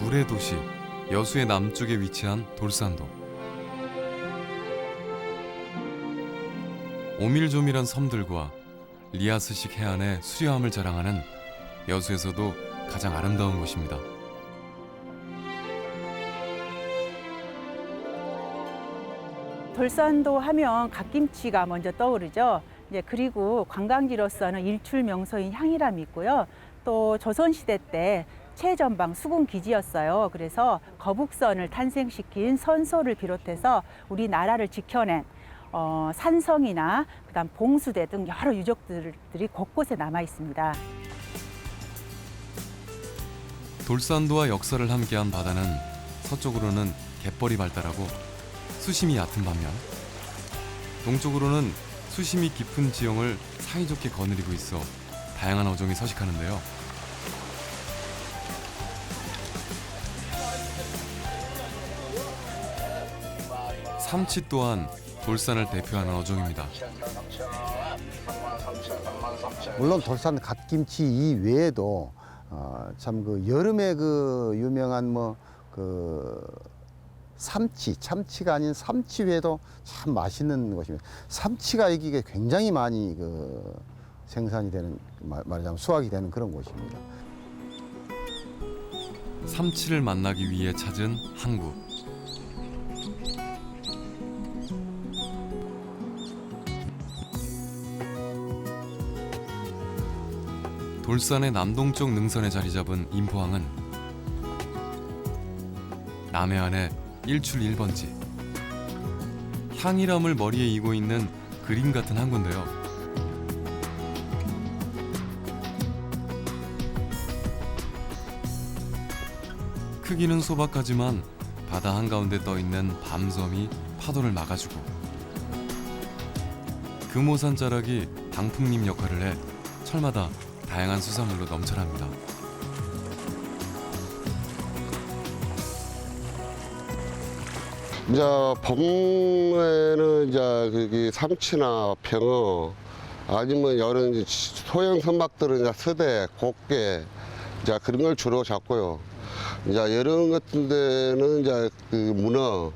물의 도시 여수의 남쪽에 위치한 돌산도. 오밀조밀한 섬들과 리아스식 해안의 수려함을 자랑하는 여수에서도 가장 아름다운 곳입니다. 돌산도 하면 갓김치가 먼저 떠오르죠. 이제 그리고 관광지로서는 일출 명소인 향일암이 있고요. 또 조선시대 때 최전방 수군 기지였어요. 그래서 거북선을 탄생시킨 선소를 비롯해서 우리나라를 지켜낸 산성이나 그다음 봉수대 등 여러 유적들이 곳곳에 남아 있습니다. 돌산도와 역사를 함께한 바다는 서쪽으로는 갯벌이 발달하고 수심이 얕은 반면 동쪽으로는 수심이 깊은 지형을 사이좋게 거느리고 있어 다양한 어종이 서식하는데요. 삼치 또한 돌산을 대표하는 어종입니다. 물론 돌산 갓김치 이외에도 참 그 여름에 그 유명한 참치가 아닌 삼치 외에도 참 맛있는 것입니다. 삼치가 여기에 굉장히 많이 생산이 되는, 말하자면 수확이 되는 그런 곳입니다. 삼치를 만나기 위해 찾은 항구. 돌산의 남동쪽 능선에 자리 잡은 인포항은 남해안의 일출 1번지. 향일암을 머리에 이고 있는 그림 같은 항구인데요. 크기는 소박하지만 바다 한가운데 떠있는 밤섬이 파도를 막아주고 금오산 자락이 방풍림 역할을 해 철마다 다양한 수산물로 넘쳐납니다. 이제 봄에는 이제 거기 삼치나 병어 아니면 여러 이제 소형 선박들은 이제 서대, 곶개 이제 그런 걸 주로 잡고요. 이제 여름 같은 데는 이제 그 문어,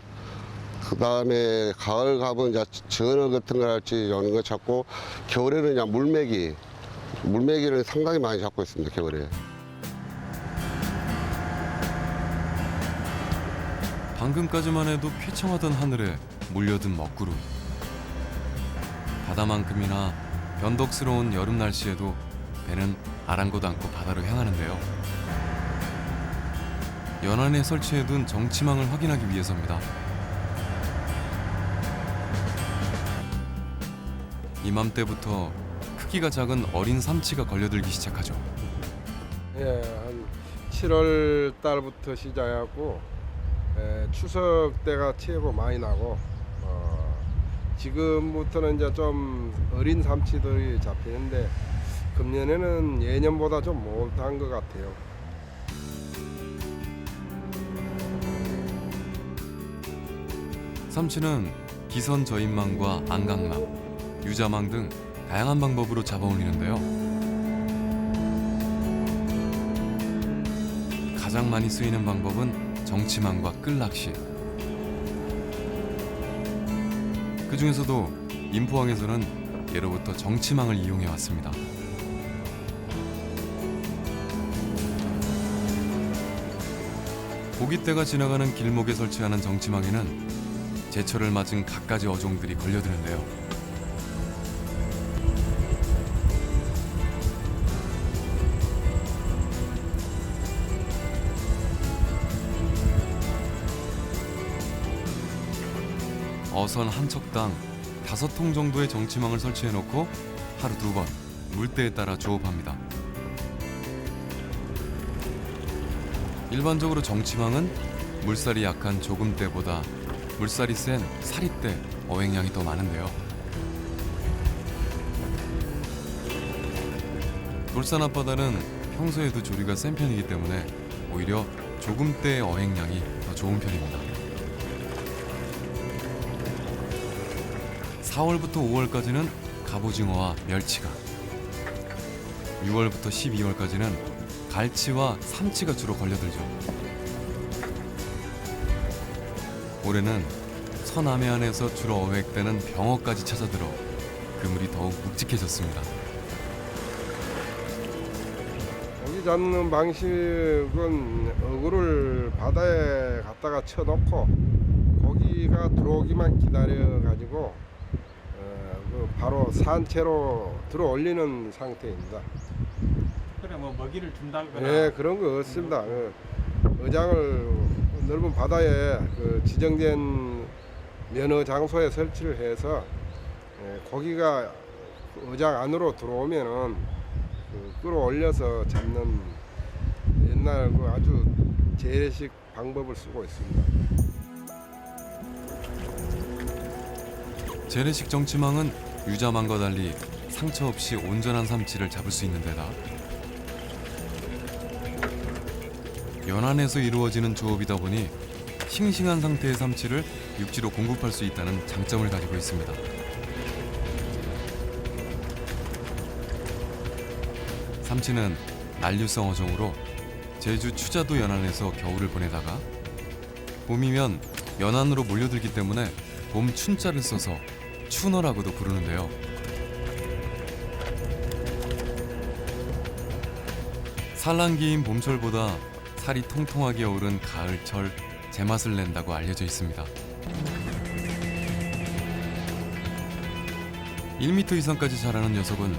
그 다음에 가을 가면 이제 전어 같은 거 할지 이런 거 잡고 겨울에는 이제 물메기를 상당히 많이 잡고 있습니다. 겨울에. 방금까지만 해도 쾌청하던 하늘에 몰려든 먹구름. 바다만큼이나 변덕스러운 여름 날씨에도 배는 아랑곳 않고 바다로 향하는데요. 연안에 설치해둔 정치망을 확인하기 위해서입니다. 이맘때부터 크기가 작은 어린 삼치가 걸려들기 시작하죠. 예, 한 7월 달부터 시작하고 추석 때가 최고 많이 나고 지금부터는 이제 좀 어린 삼치들이 잡히는데 금년에는 예년보다 좀 못한 것 같아요. 삼치는 기선 저인망과 안강망, 유자망 등 다양한 방법으로 잡아올리는데요. 가장 많이 쓰이는 방법은 정치망과 끌낚시. 그 중에서도 인포항에서는 예로부터 정치망을 이용해 왔습니다. 고깃대가 지나가는 길목에 설치하는 정치망에는 제철을 맞은 갖가지 어종들이 걸려드는데요. 어선 한 척당 5통 정도의 정치망을 설치해놓고 하루 2번 물때에 따라 조업합니다. 일반적으로 정치망은 물살이 약한 조금때보다 물살이 센 사리때 어획량이 더 많은데요. 돌산 앞바다는 평소에도 조류가 센 편이기 때문에 오히려 조금때의 어획량이 더 좋은 편입니다. 4월부터 5월까지는 갑오징어와 멸치가, 6월부터 12월까지는 갈치와 삼치가 주로 걸려들죠. 올해는 서남해안에서 주로 어획되는 병어까지 찾아들어 그물이 더욱 묵직해졌습니다. 고기 잡는 방식은 어구를 바다에 갖다가 쳐놓고 고기가 들어오기만 기다려가지고 바로 산채로 들어올리는 상태입니다. 그래 뭐 먹이를 준다거나. 네, 그런 거 없습니다. 어장을 넓은 바다에 지정된 면허 장소에 설치를 해서 고기가 어장 안으로 들어오면은 끌어올려서 잡는 옛날 아주 재래식 방법을 쓰고 있습니다. 재래식 정치망은 유자망과 달리 상처 없이 온전한 삼치를 잡을 수 있는 데다 연안에서 이루어지는 조업이다 보니 싱싱한 상태의 삼치를 육지로 공급할 수 있다는 장점을 가지고 있습니다. 삼치는 난류성 어종으로 제주 추자도 연안에서 겨울을 보내다가 봄이면 연안으로 몰려들기 때문에 봄 춘자를 써서 춘어라고도 부르는데요. 산란기인 봄철보다 살이 통통하게 오른 가을철 제맛을 낸다고 알려져 있습니다. 1m 이상까지 자라는 녀석은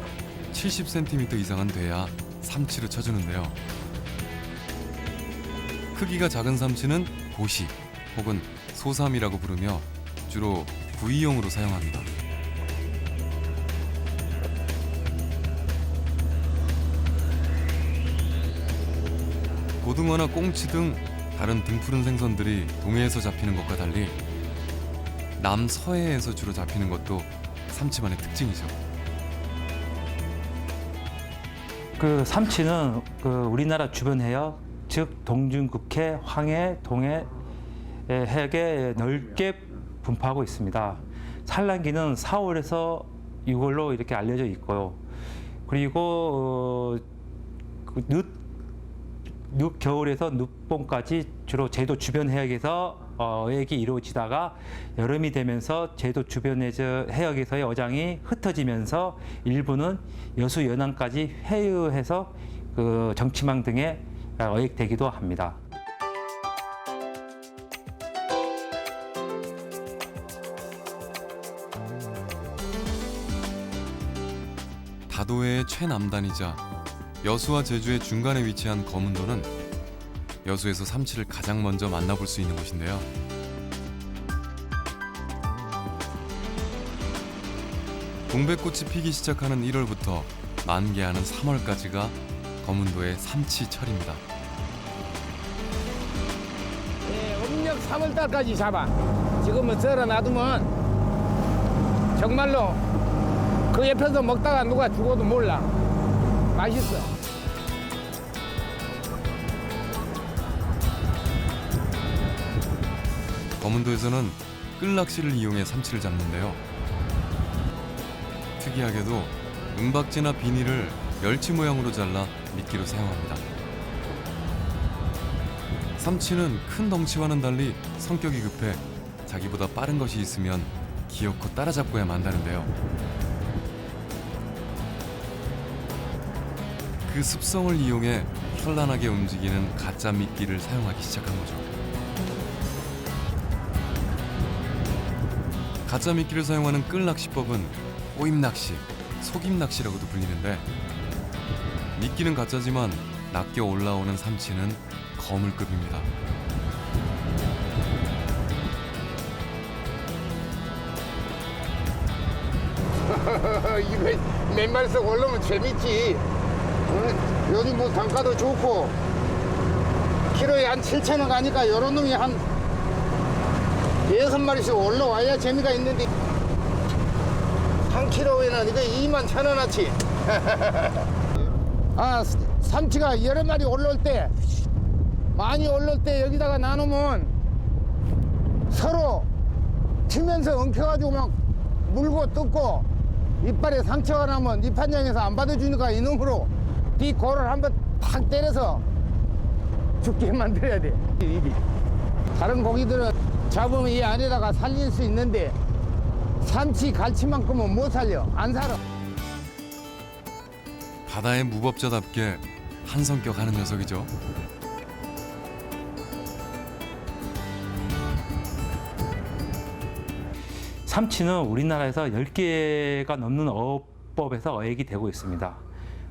70cm 이상은 돼야 삼치로 쳐주는데요. 크기가 작은 삼치는 고시 혹은 소삼이라고 부르며 주로 구이용으로 사용합니다. 고등어나 꽁치 등 다른 등푸른 생선들이 동해에서 잡히는 것과 달리 남서해에서 주로 잡히는 것도 삼치만의 특징이죠. 그 삼치는 우리나라 주변 해역, 즉 동중국해, 황해, 동해 해역에 넓게 분포하고 있습니다. 산란기는 4월에서 6월로 이렇게 알려져 있고요. 그리고 늦 겨울에서 늦봄까지 주로 제도 주변 해역에서 어획이 이루어지다가 여름이 되면서 제도 주변 해역에서의 어장이 흩어지면서 일부는 여수 연안까지 회유해서 정치망 등에 어획되기도 합니다. 다도해의 최남단이자 여수와 제주의 중간에 위치한 거문도는 여수에서 삼치를 가장 먼저 만나볼 수 있는 곳인데요. 동백꽃이 피기 시작하는 1월부터 만개하는 3월까지가 거문도의 삼치철입니다. 음력 3월달까지 잡아. 지금은 썰어 놔두면 정말로 그 옆에서 먹다가 누가 죽어도 몰라. 맛있어. 거문도에서는 끌낚시를 이용해 삼치를 잡는데요. 특이하게도 은박지나 비닐을 멸치 모양으로 잘라 미끼로 사용합니다. 삼치는 큰 덩치와는 달리 성격이 급해 자기보다 빠른 것이 있으면 기어코 따라잡고야 만다는데요. 그 습성을 이용해 현란하게 움직이는 가짜 미끼를 사용하기 시작한 거죠. 가짜 미끼를 사용하는 끌낚시법은 꼬임낚시, 속임낚시라고도 불리는데 미끼는 가짜지만 낚여 올라오는 삼치는 거물급입니다. 이거 몇 마리씩 올라오면 재밌지. 요즘 뭐 단가도 좋고 키로에 한 7,000원 가니까 요런 놈이 한 6마리씩 올라와야 재미가 있는데 한 키로에는 이거 21,000원어치. 아, 삼치가 여러 마리 올라올 때 많이 올라올 때 여기다가 나누면 서로 치면서 엉켜가지고 막 물고 뜯고 이빨에 상처가 나면 이 판장에서 안 받아주니까 이놈으로 이 골을 한번 탁 때려서 죽게 만들어야 돼. 입이 다른 고기들은 잡으면 이 안에다가 살릴 수 있는데 삼치, 갈치만큼은 못 살려. 안 살아. 바다의 무법자답게 한 성격 하는 녀석이죠. 삼치는 우리나라에서 10개가 넘는 어업법에서 어획이 되고 있습니다.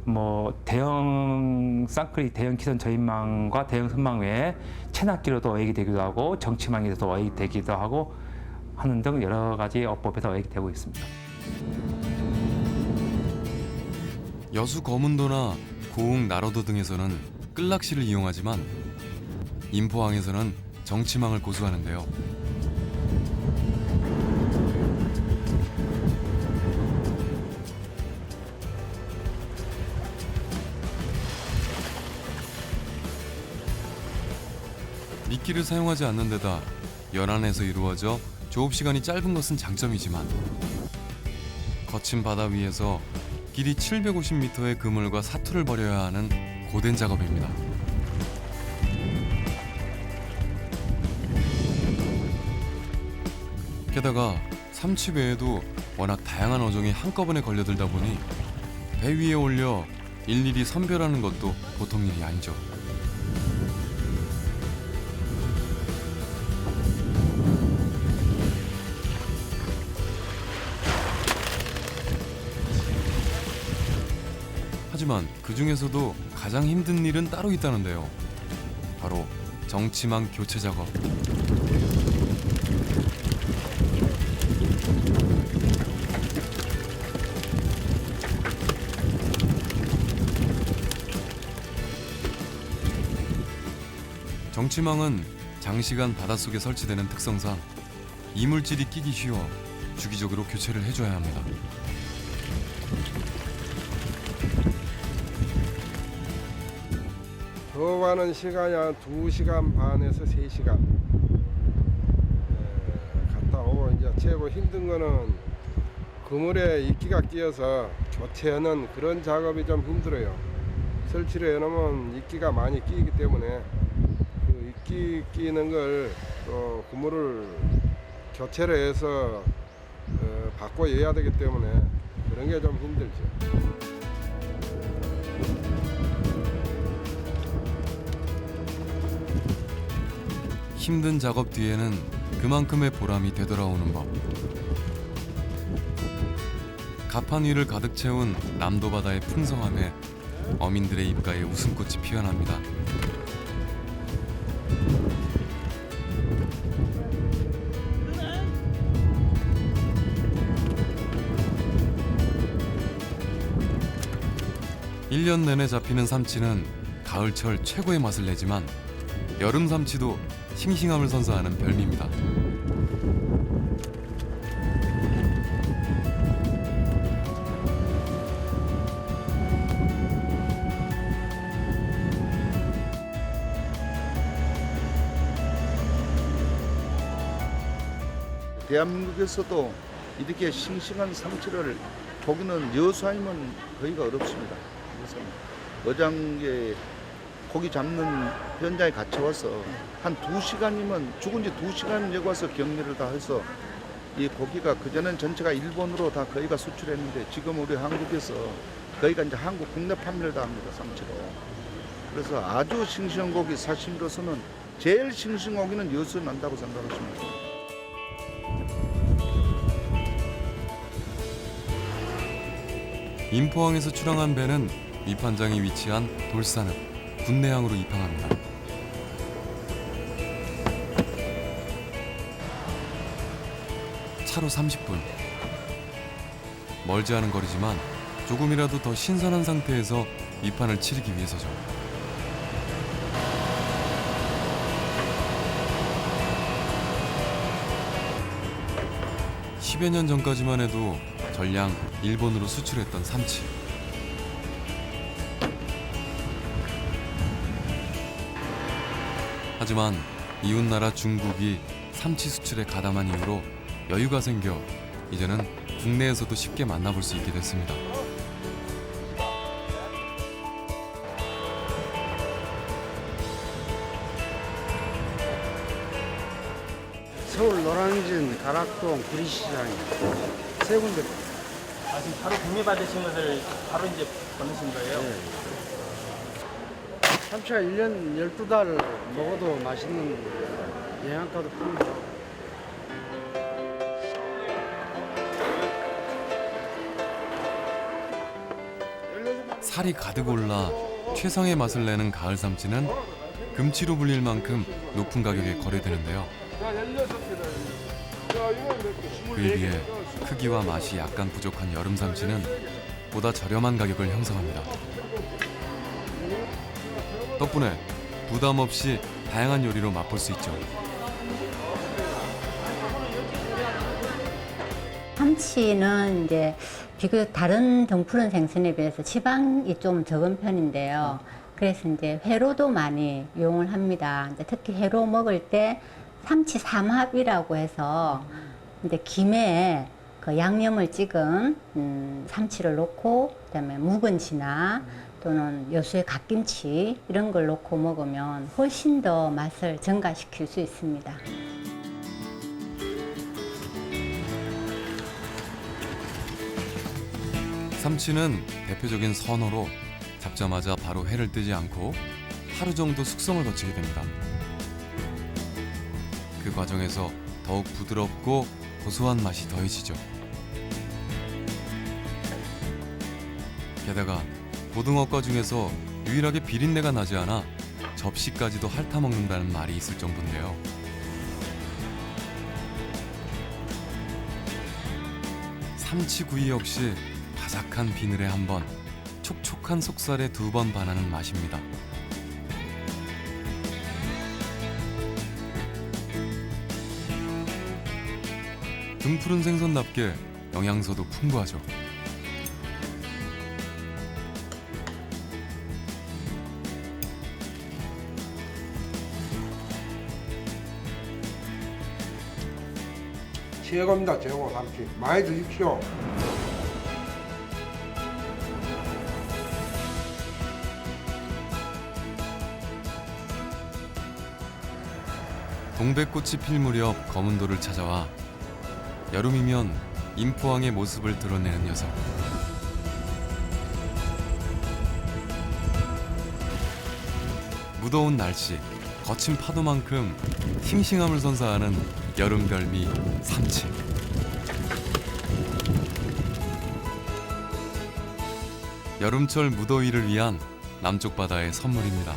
뭐 대형 쌍끌이, 대형 기선 저인망과 대형 선망 외에 체납기로도 어획이 되기도 하고 정치망에서도 어획이 되기도 하고 하는 등 여러 가지 어법에서 어획이 되고 있습니다. 여수 거문도나 고흥 나로도 등에서는 끌낚시를 이용하지만 인포항에서는 정치망을 고수하는데요. 미끼를 사용하지 않는 데다 연안에서 이루어져 조업 시간이 짧은 것은 장점이지만 거친 바다 위에서 길이 750m의 그물과 사투를 벌여야 하는 고된 작업입니다. 게다가 삼치 외에도 워낙 다양한 어종이 한꺼번에 걸려들다 보니 배 위에 올려 일일이 선별하는 것도 보통 일이 아니죠. 하지만 그 중에서도 가장 힘든 일은 따로 있다는데요. 바로 정치망 교체 작업. 정치망은 장시간 바닷속에 설치되는 특성상 이물질이 끼기 쉬워 주기적으로 교체를 해줘야 합니다. 더 가는 시간이 한 2시간 반에서 3시간 갔다 오고, 이제 최고 힘든 거는 그물에 이끼가 끼어서 교체하는 그런 작업이 좀 힘들어요. 설치를 해놓으면 이끼가 많이 끼기 때문에 그 이끼 끼는 걸 또 그물을 교체를 해서 바꿔야 되기 때문에 그런 게 좀 힘들죠. 힘든 작업 뒤에는 그만큼의 보람이 되돌아오는 법. 가판 위를 가득 채운 남도 바다의 풍성함에 어민들의 입가에 웃음꽃이 피어납니다. 일 년 내내 잡히는 삼치는 가을철 최고의 맛을 내지만 여름 삼치도 싱싱함을 선사하는 별미입니다. 대한민국에서도 이렇게 싱싱한 삼치를 고기는 여수 아니면 거의가 어렵습니다. 그래서 어장에 고기 잡는 현장에 같이 와서 한 2시간이면 죽은 지 2시간 여기 와서 격리를 다 해서 이 고기가 그전엔 전체가 일본으로 다 거의가 수출했는데 지금 우리 한국에서 거의가 이제 한국 국내 판매를 다 합니다. 삼치로. 그래서 아주 싱싱한 고기 사시미로서는 제일 싱싱한 고기는 여수 난다고 생각하시면 돼요. 인포항에서 출항한 배는 밑판장이 위치한 돌산읍 군내항으로 입항합니다. 차로 30분. 멀지 않은 거리지만 조금이라도 더 신선한 상태에서 입항을 치르기 위해서죠. (10여 년) 전까지만 해도 전량 일본으로 수출했던 삼치. 하지만 이웃나라 중국이 삼치 수출에 가담한 이후로 여유가 생겨 이제는 국내에서도 쉽게 만나볼 수 있게 됐습니다. 서울 노량진, 가락동, 구리시장 세 군데. 지금 바로 구매 받으신 것을 바로 이제 보내신 거예요? 네. 참치가 1년 12달 먹어도 맛있는 영양가도 큽니다. 살이 가득 올라 최상의 맛을 내는 가을 삼치는 금치로 불릴 만큼 높은 가격에 거래되는데요. 그에 비해 크기와 맛이 약간 부족한 여름 삼치는 보다 저렴한 가격을 형성합니다. 덕분에 부담 없이 다양한 요리로 맛볼 수 있죠. 참치는 이제 비교적 다른 등푸른 생선에 비해서 지방이 좀 적은 편인데요. 그래서 이제 회로도 많이 이용을 합니다. 이제 특히 회로 먹을 때 참치 삼합이라고 해서 이제 김에 그 양념을 찍은 참치를 넣고 그다음에 묵은지나 또는 여수의 갓김치 이런 걸 넣고 먹으면 훨씬 더 맛을 증가시킬 수 있습니다. 삼치는 대표적인 선어로 잡자마자 바로 회를 뜨지 않고 하루 정도 숙성을 거치게 됩니다. 그 과정에서 더욱 부드럽고 고소한 맛이 더해지죠. 게다가 고등어과 중에서 유일하게 비린내가 나지 않아 접시까지도 핥아먹는다는 말이 있을 정도인데요. 삼치구이 역시 바삭한 비늘에 한 번, 촉촉한 속살에 두 번 반하는 맛입니다. 등푸른 생선답게 영양소도 풍부하죠. 최고입니다. 최고 삼치. 많이 드십시오. 동백꽃이 필 무렵 검은도를 찾아와 여름이면 인포항의 모습을 드러내는 녀석. 무더운 날씨, 거친 파도만큼 싱싱함을 선사하는 여름 별미 삼치. 여름철 무더위를 위한 남쪽 바다의 선물입니다.